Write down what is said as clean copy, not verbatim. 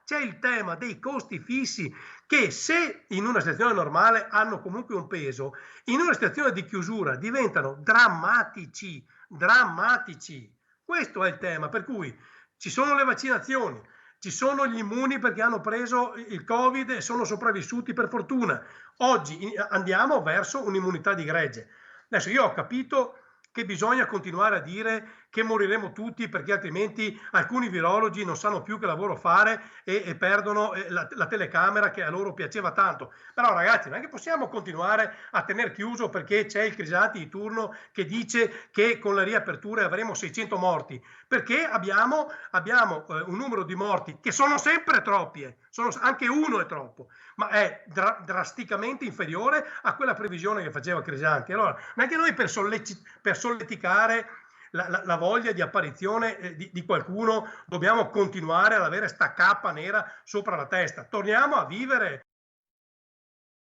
c'è il tema dei costi fissi che, se in una situazione normale hanno comunque un peso, in una situazione di chiusura diventano drammatici, drammatici. Questo è il tema, per cui ci sono le vaccinazioni, ci sono gli immuni perché hanno preso il Covid e sono sopravvissuti per fortuna. Oggi andiamo verso un'immunità di gregge. Adesso io ho capito che bisogna continuare a dire che moriremo tutti perché altrimenti alcuni virologi non sanno più che lavoro fare e perdono la telecamera che a loro piaceva tanto. Però ragazzi, non è che possiamo continuare a tenere chiuso perché c'è il Crisanti di turno che dice che con le riaperture avremo 600 morti, perché abbiamo un numero di morti che sono sempre troppi, anche uno è troppo, ma è drasticamente inferiore a quella previsione che faceva Crisanti. Allora, non è che noi per solleticare la voglia di apparizione di qualcuno dobbiamo continuare ad avere sta cappa nera sopra la testa. Torniamo a vivere